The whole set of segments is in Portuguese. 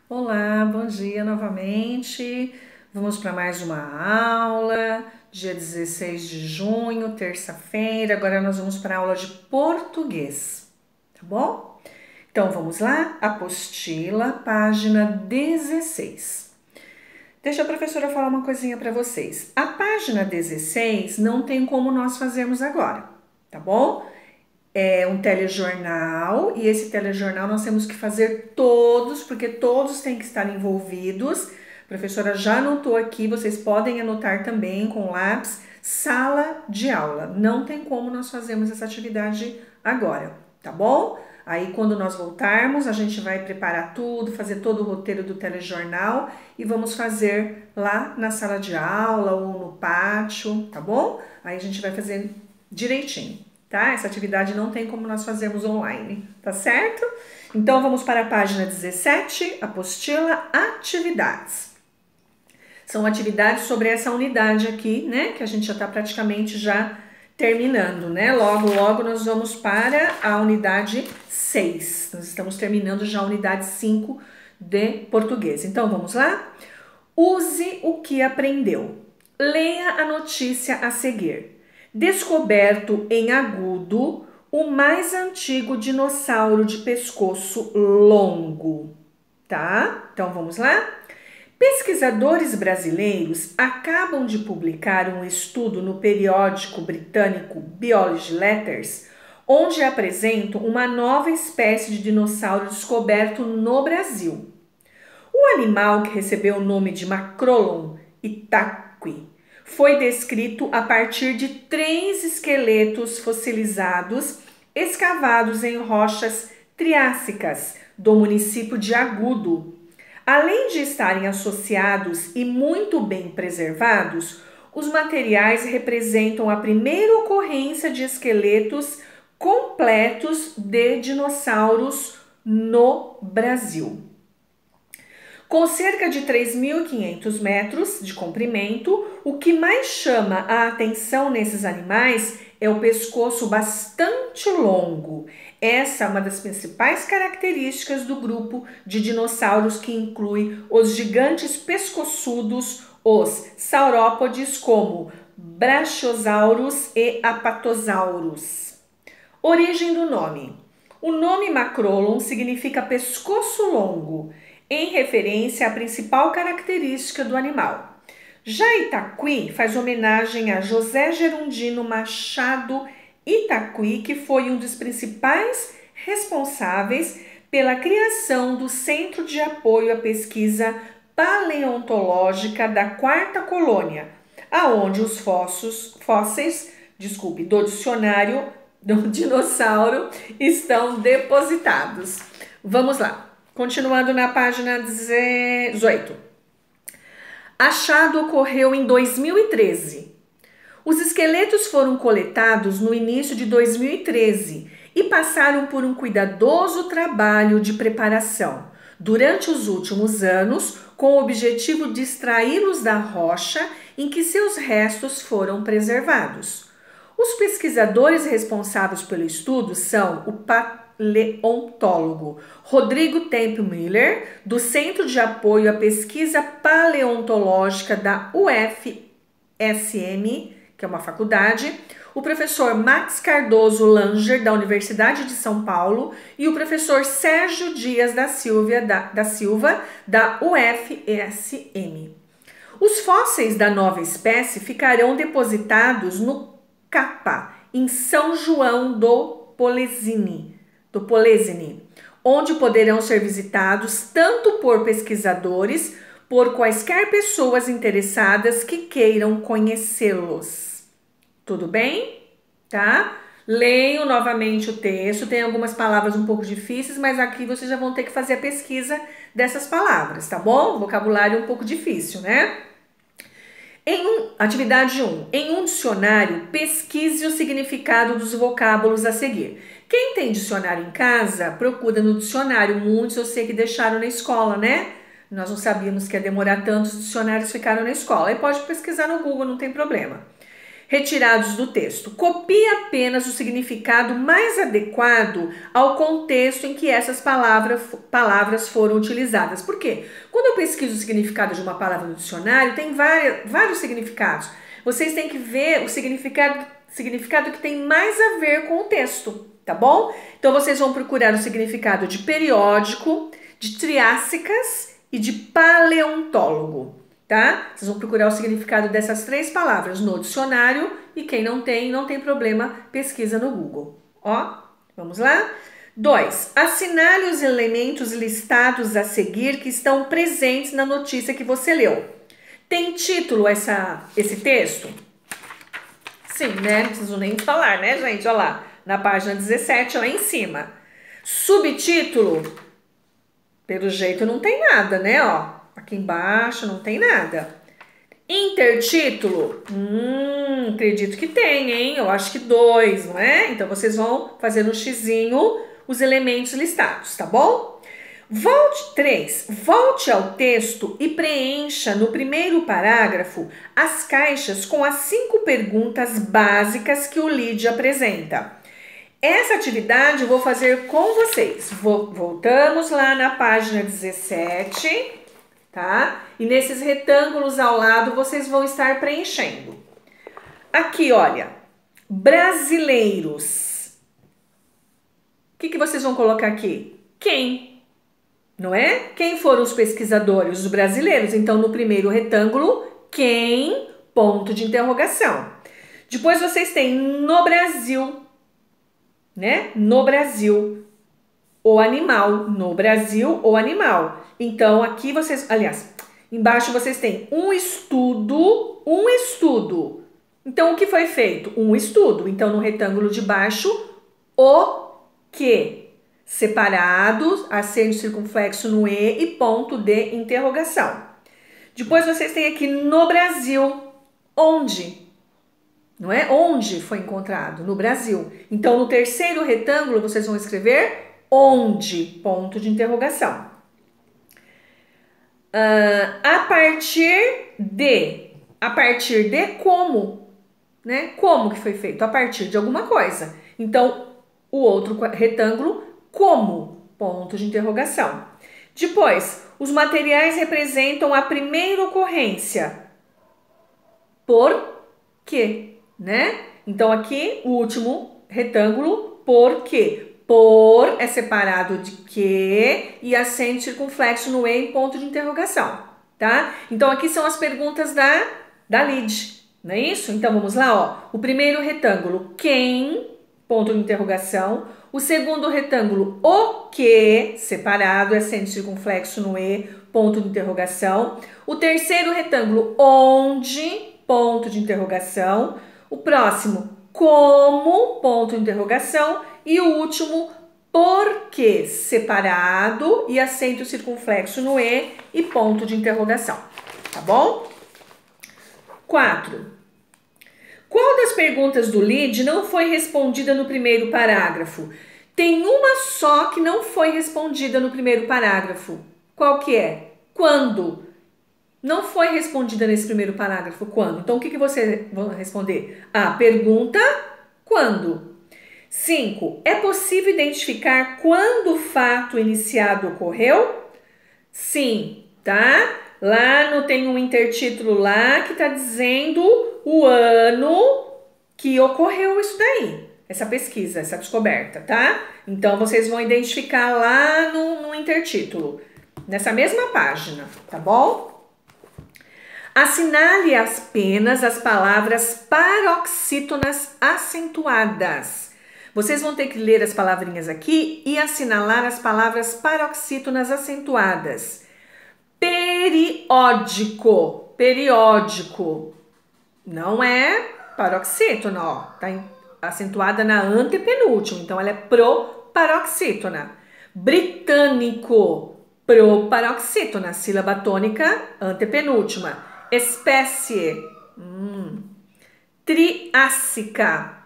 Olá, bom dia novamente. Vamos para mais uma aula, dia 16 de junho, terça-feira. Agora nós vamos para a aula de português, tá bom? Então vamos lá, apostila, página 16. Deixa a professora falar uma coisinha para vocês. A página 16 não tem como nós fazermos agora, tá bom? É um telejornal e esse telejornal nós temos que fazer todos, porque todos têm que estar envolvidos. A professora já anotou aqui, vocês podem anotar também com lápis, sala de aula. Não tem como nós fazermos essa atividade agora, tá bom? Aí quando nós voltarmos, a gente vai preparar tudo, fazer todo o roteiro do telejornal e vamos fazer lá na sala de aula ou no pátio, tá bom? Aí a gente vai fazer direitinho. Tá? Essa atividade não tem como nós fazermos online, tá certo? Então vamos para a página 17, apostila atividades. São atividades sobre essa unidade aqui, né? Que a gente já tá praticamente já terminando, né? Logo, logo nós vamos para a unidade 6. Nós estamos terminando já a unidade 5 de português. Então vamos lá? Use o que aprendeu. Leia a notícia a seguir. Descoberto em Agudo o mais antigo dinossauro de pescoço longo, tá? Então vamos lá? Pesquisadores brasileiros acabam de publicar um estudo no periódico britânico Biology Letters, onde apresentam uma nova espécie de dinossauro descoberto no Brasil. O animal, que recebeu o nome de Macrolon itaqui, foi descrito a partir de 3 esqueletos fossilizados escavados em rochas triássicas do município de Agudo. Além de estarem associados e muito bem preservados, os materiais representam a primeira ocorrência de esqueletos completos de dinossauros no Brasil. Com cerca de 3.500 metros de comprimento, o que mais chama a atenção nesses animais é o pescoço bastante longo. Essa é uma das principais características do grupo de dinossauros, que inclui os gigantes pescoçudos, os saurópodes, como Brachiosaurus e Apatosaurus. Origem do nome. O nome Macrolon significa pescoço longo, em referência à principal característica do animal. Já Itaqui faz homenagem a José Gerundino Machado Itaqui, que foi um dos principais responsáveis pela criação do Centro de Apoio à Pesquisa Paleontológica da Quarta Colônia, aonde os fósseis do dicionário do dinossauro estão depositados. Vamos lá. Continuando na página 18. Achado ocorreu em 2013. Os esqueletos foram coletados no início de 2013 e passaram por um cuidadoso trabalho de preparação durante os últimos anos, com o objetivo de extraí-los da rocha em que seus restos foram preservados. Os pesquisadores responsáveis pelo estudo são o paleontólogo Rodrigo Temple Miller, do Centro de Apoio à Pesquisa Paleontológica da UFSM, que é uma faculdade, o professor Max Cardoso Langer, da Universidade de São Paulo, e o professor Sérgio Dias da Silva, da UFSM. Os fósseis da nova espécie ficarão depositados no Capa, em São João do Polesine, onde poderão ser visitados tanto por pesquisadores, por quaisquer pessoas interessadas que queiram conhecê-los. Tudo bem? Tá? Leiam novamente o texto, tem algumas palavras um pouco difíceis, mas aqui vocês já vão ter que fazer a pesquisa dessas palavras, tá bom? Vocabulário um pouco difícil, né? Atividade 1. Em um dicionário, pesquise o significado dos vocábulos a seguir. Quem tem dicionário em casa, procura no dicionário. Muitos eu sei que deixaram na escola, né? Nós não sabíamos que ia demorar tanto, os dicionários ficaram na escola. Aí pode pesquisar no Google, não tem problema. retirados do texto. Copie apenas o significado mais adequado ao contexto em que essas palavras foram utilizadas. Por quê? Quando eu pesquiso o significado de uma palavra no dicionário, tem vários significados. Vocês têm que ver o significado que tem mais a ver com o texto, tá bom? Então, vocês vão procurar o significado de periódico, de triássicas e de paleontólogo, tá? Vocês vão procurar o significado dessas 3 palavras no dicionário e quem não tem problema, pesquisa no Google. Ó, vamos lá? 2. Assinale os elementos listados a seguir que estão presentes na notícia que você leu. Tem título esse texto? Sim, né? Não preciso nem falar, né, gente? Olha lá, na página 17, lá em cima. Subtítulo? Pelo jeito não tem nada, né? Ó, aqui embaixo não tem nada. Intertítulo? Acredito que tem, hein? Eu acho que 2, não é? Então, vocês vão fazer no xizinho os elementos listados, tá bom? 3. Volte ao texto e preencha no primeiro parágrafo as caixas com as 5 perguntas básicas que o lead apresenta. Essa atividade eu vou fazer com vocês. Voltamos lá na página 17, tá? E nesses retângulos ao lado vocês vão estar preenchendo. Aqui, olha, brasileiros. O que vocês vão colocar aqui? Quem? Não é? Quem foram os pesquisadores, os brasileiros? Então, no primeiro retângulo, quem? Ponto de interrogação. Depois vocês têm no Brasil, né? No Brasil, o animal. No Brasil, o animal. Então, aqui vocês, aliás, embaixo vocês têm um estudo. Então, o que foi feito? Um estudo. Então, no retângulo de baixo, o que? Separados, acento circunflexo no E e ponto de interrogação. Depois vocês têm aqui no Brasil, onde? Não é? Onde foi encontrado? No Brasil. Então, no terceiro retângulo, vocês vão escrever onde? Ponto de interrogação. A partir de como? Né? Como que foi feito? A partir de alguma coisa. Então, o outro retângulo, como? Ponto de interrogação. Depois, os materiais representam a primeira ocorrência. Por quê? Né? Então, aqui, o último retângulo, por quê? Por é separado de que e acento circunflexo no E em ponto de interrogação, tá? Então, aqui são as perguntas da lead, não é isso? Então, vamos lá, ó. O primeiro retângulo, quem? Ponto de interrogação. O segundo retângulo, o que? Separado, acento circunflexo no E, ponto de interrogação. O terceiro retângulo, onde? Ponto de interrogação. O próximo, como? Ponto de interrogação. E o último, por quê? Separado e acento circunflexo no E ponto de interrogação. Tá bom? 4. Qual das perguntas do lead não foi respondida no primeiro parágrafo? Tem uma só que não foi respondida no primeiro parágrafo. Qual que é? Quando? Não foi respondida nesse primeiro parágrafo. Quando? Então, o que você vai responder? A pergunta, quando? 5. É possível identificar quando o fato iniciado ocorreu? Sim, tá? Lá tem um intertítulo lá que está dizendo o ano que ocorreu isso daí, essa pesquisa, essa descoberta, tá? Então, vocês vão identificar lá no intertítulo, nessa mesma página, tá bom? Assinale apenas as palavras paroxítonas acentuadas. Vocês vão ter que ler as palavrinhas aqui e assinalar as palavras paroxítonas acentuadas. Periódico. Periódico. Não é paroxítono, ó. Tá acentuada na antepenúltima. Então, ela é proparoxítona. Britânico. Proparoxítona. Sílaba tônica antepenúltima. Espécie. Triássica.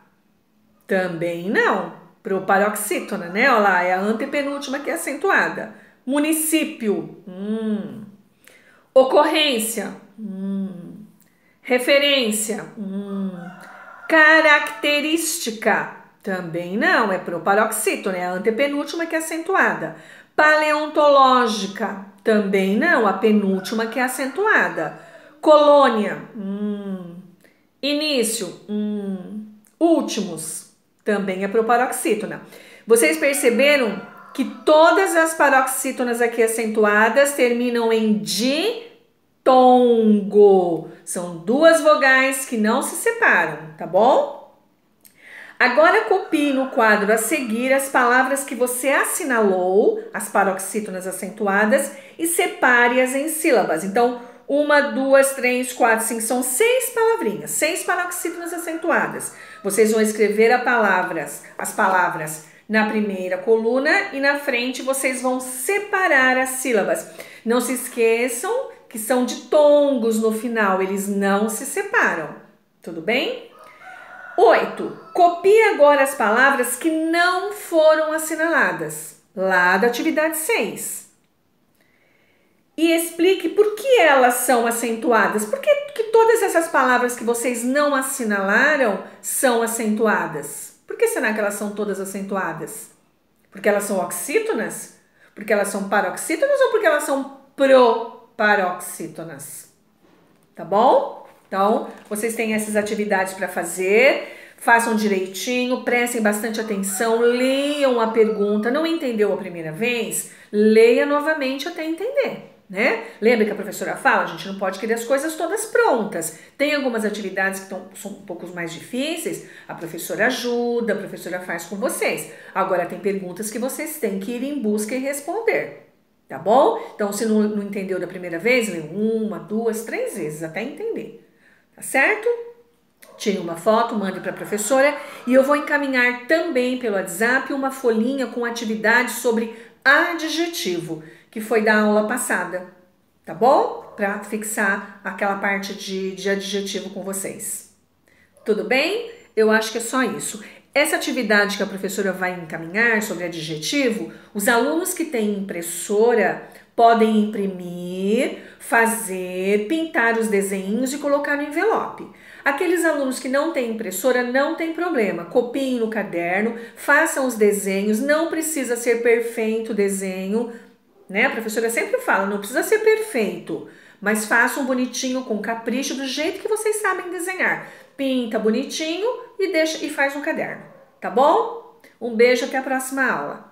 Também não. Proparoxítona, né? Olha lá, é a antepenúltima que é acentuada. Município. Ocorrência. Referência. Característica, também não, é proparoxítono, é a antepenúltima que é acentuada. Paleontológica, também não, a penúltima que é acentuada. Colônia, início, últimos, também é proparoxítona. Vocês perceberam que todas as paroxítonas aqui acentuadas terminam em ditongo. São duas vogais que não se separam, tá bom? Agora copie no quadro a seguir as palavras que você assinalou, as paroxítonas acentuadas, e separe-as em sílabas. Então, 1, 2, 3, 4, 5, são 6 palavrinhas, 6 paroxítonas acentuadas. Vocês vão escrever as palavras na primeira coluna e na frente vocês vão separar as sílabas. Não se esqueçam que são ditongos no final, eles não se separam. Tudo bem? 8. Copie agora as palavras que não foram assinaladas, lá da atividade 6. E explique por que elas são acentuadas. Por que todas essas palavras que vocês não assinalaram são acentuadas? Por que será que elas são todas acentuadas? Porque elas são oxítonas? Porque elas são paroxítonas ou porque elas são proparoxítonas? Tá bom? Então, vocês têm essas atividades para fazer, façam direitinho, prestem bastante atenção, leiam a pergunta. Não entendeu a primeira vez? Leia novamente até entender, né? Lembra que a professora fala, a gente não pode querer as coisas todas prontas. Tem algumas atividades que são um pouco mais difíceis, a professora ajuda, a professora faz com vocês. Agora tem perguntas que vocês têm que ir em busca e responder, tá bom? Então, se não entendeu da primeira vez, lê 1, 2, 3 vezes até entender. Tá certo? Tire uma foto, mande para a professora e eu vou encaminhar também pelo WhatsApp uma folhinha com atividade sobre adjetivo, que foi da aula passada, tá bom? Para fixar aquela parte de adjetivo com vocês. Tudo bem? Eu acho que é só isso. Essa atividade que a professora vai encaminhar sobre adjetivo, os alunos que têm impressora podem imprimir, fazer, pintar os desenhos e colocar no envelope. Aqueles alunos que não têm impressora, não tem problema. Copiem no caderno, façam os desenhos, não precisa ser perfeito o desenho, né? A professora sempre fala, não precisa ser perfeito, mas façam bonitinho, com capricho, do jeito que vocês sabem desenhar. Pinta bonitinho e faz no caderno, tá bom? Um beijo, até a próxima aula.